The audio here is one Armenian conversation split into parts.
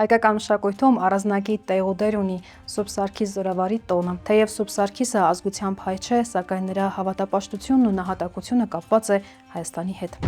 Հայկական մշակույթում առանձնակի տեղ ու դեր ունի Սուրբ Սարգիս Զորավարի տոնը։ Թեև Սուրբ Սարգիսը ազգությամբ հայ չէ, սակայն նրա հավատապաշտությունն ու նահատակությունը կապված է Հայաստանի հետ։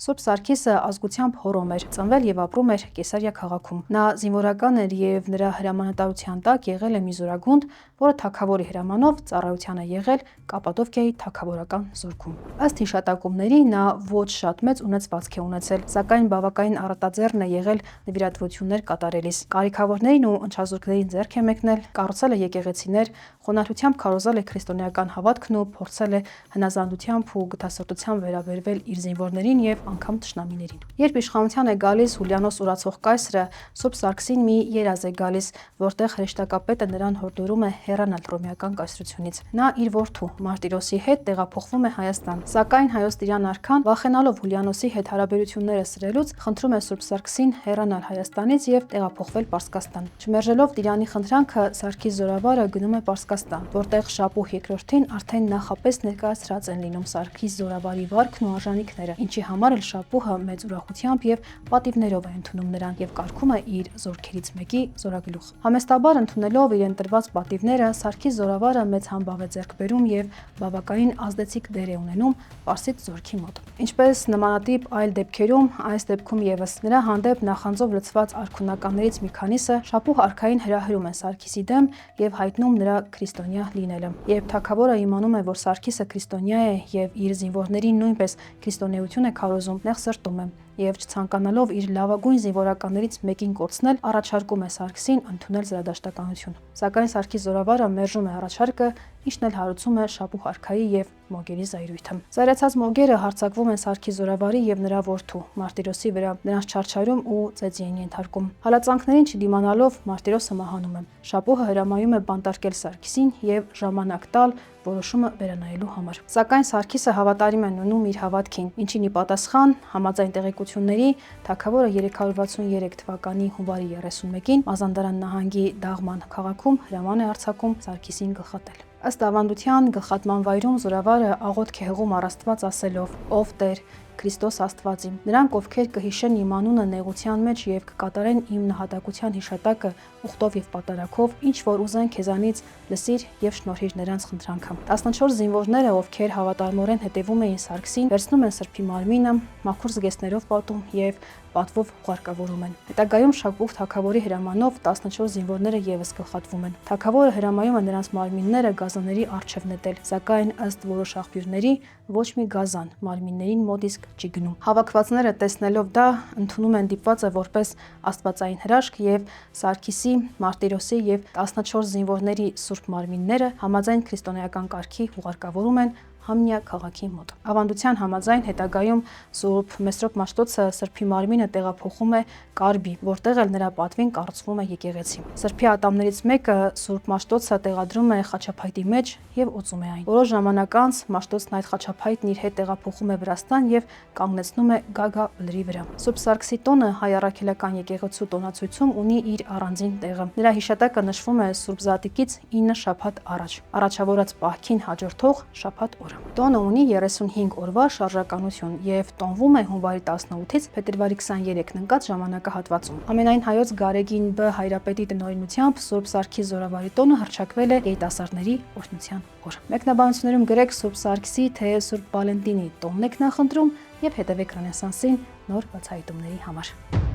Սուրբ Սարգիսը ազգությամբ հոռոմ էր, ծնվել եւ ապրում էր Կեսարիա քաղաքում։ Նա զինվորական էր եւ նրա հրամանատարության տակ եղել է մի զորագունդ, որը թագավորի հրամանով ծառայության է եղել Կապադովկիայի թագավորական զորքում։ Ըստ հիշատակումների նա ոչ շատ մեծ ունեցվածք է ունեցել, սակայն բավականին առատաձեռն է եղել նվիրատվություններ կատարելիս։ Կարիքավորներին ու ընչազուրկներին ձեռք է մեկնել, կառուցել է եկեղեցիներ, խոնարհությամբ քարոզել է քրիստոնեական հավատքն ու փորձել է հնազանդությամբ ու գթասրտությամբ վերաբերվել իր զինվորներին եւ անգամ թշնամիներին։ Երբ իշխանության է գալիս Հուլիանոս Ուրացող կայսրը, Սուրբ Սարգսին մի երազ է գալիս, որտեղ հրեշտակապետը նրան հորդորում է հեռանալ հռոմեական կայսրությունից։ Նա իր որդու Մարտիրոսի հետ տեղափոխվում է Հայաստան, սակայն Հայոց Տիրյան արքան, վախենալով Հուլիանոսի հետ հարաբերությունները սրելուց, խնդրում է Սուրբ Սարգսին հեռանալ Հայաստանից եւ տեղափոխվել Պարսկաստան։ Չմերժելով Տիրյանի խնդրանքը, Սարգիս Զորավարը գնում է Պարսկաստան, որտեղ Շապուհ II արդեն նախապես ներկայացրած են լինում Սարգիս Զորավարի վարքն ու արժանինքները, ինչի համար էլ Շապուհը մեծ ուրախությամբ եւ պատիվներով է ընդունում նրան եւ կարգում է իր զորքերից մեկի զորագլուխ։ Համեստաբար ընդունելով իրեն տրված պատիվները, Սարգիս Զորավարը մեծ համբավ է ձեռք բերում եւ բավականին ազդեցիկ դեր է ունենում Պարսից զորքի մոտ։ Ինչպես նմանատիպ այլ դեպքերում, այս դեպքում եւս նրա հանդեպ նախանձով լցված արքունականներից մի քանիսը Շապուհ արքային հրահրում են Սարգիսի դեմ եւ հայտնում նրա քրիստոնյա լինելը։ Երբ թագավորը իմանում է, որ Սարգիսը քրիստոնյա է եւ իր զինվորներին նույնպես քրիստոնեություն է քարոզում, նեղ սրտում է եւ չցանկանալով իր լավագույն զինվորականներից մեկին կորցնել, առաջարկում է Սարգսին ընդունել զրադաշտականություն։ Սակայն Սարգիս Զորավարը մերժում է առաջարկը, ինչն էլ հարուցում է Շապուհ արքայի եւ Մոգերի զայրույթը։ Զայրացած Մոգերը հարձակվում են Սարգիս Զորավարի եւ նրա որդու Մարտիրոսի վրա, նրանց չարչարում ու ծեծի են ենթարկում։ Հալածանքներին չդիմանալով Մարտիրոսը մահանում է։ Շապուհը հրամայում է բանտարկել Սարգիսին եւ ժամանակ տալ որոշումը վերանայելու համար։ Սակայն Սարգիսը հավատարիմ է մնում իր հավատքին, ինչին ի պատասխան, համաձայն տեղեկությունների, թագավորը 363 թվականի հունվարի 31-ին Մազանդարան նահանգի Դաղման քաղաքում հրաման է արձակում Սարգիսին գլխատել։ Ըստ ավանդության, գլխատման վայրում Զորավարը աղոթք է հղում առ Աստված ասելով. «Ով Տեր, Քրիստոս Աստված իմ, նրանք, ովքեր կհիշեն իմ անունը նեղության մեջ եւ կկատարեն իմ նահատակության հիշատակը ուխտով եւ պատարակով, ինչ որ ուզեն քեզանից, լսիր եւ շնորհիր նրանց խնդրանքը»։ 14 զինվորները, ովքեր հավատարմորեն հետևում էին Սարգսին, վերցնում են Սրբի մարմինը, մաքուր զգեստներով պատում եւ պատվով ուղարկավորում են։ Հետագայում Շապուհ թագավորի հրամանով 14 զինվորները եւս գլխատվում են։ Թագավորը հրամայում է նրանց մարմինները գազանների առջև նետել, սակայն ըստ որոշ աղբյուրների ոչ մի գազան մարմիններին մոտ իսկ չի գնում։ Հավաքվածները տեսնելով դա, ընդունում են դիպվածը որպես աստվածային հրաշք եւ Սարգիսի, Մարտիրոսի եւ 14 զինվորների սուրբ մարմինները համաձայն քրիստոնեական կարգի ուղարկավորում են Համնիա քաղաքի մոտ։ Ավանդության համաձայն հետագայում Սուրբ Մեսրոպ Մաշտոցը Սրբի մարմինը տեղափոխում է Կարբի, որտեղ էլ նրա պատվին կառուցվում է եկեղեցի։ Սրբի ատամներից մեկը Սուրբ Մաշտոցը տեղադրում է խաչափայտի մեջ եւ օծում է այն։ Որոշ ժամանակ անց Մաշտոցն այդ խաչափայտն իր հետ տեղափոխում է Վրաստան եւ կանգնեցնում է Գագա բլրի վրա։ Սուրբ Սարգսի տոնը հայ առաքելական եկեղեցու տոնացույցում ունի իր առանձին տեղը։ Նրա հիշատակը նշվում է Սուրբ Զատիկից 9 շաբաթ առաջ, առաջավորած պահքին հաջորդող շաբաթ օրը։ Տոնը ունի 35 օրվա շարժականություն եւ տոնվում է հունվարի 18-ից փետրվարի 23-ն ընկած ժամանակահատվածում։ Ամենայն հայոց Գարեգին Բ հայրապետի տնօրինությամբ Սուրբ Սարգիս Զորավարի տոնը հռչակվել է երիտասարդների օրհնության օր։ Մեկնաբանություններում գրեք Սուրբ Սարգսի թե Սուրբ Վալենտինի տոնն եք նախընտրում եւ հետեւեք Ռենեսանսին նոր բացահայտումների համար։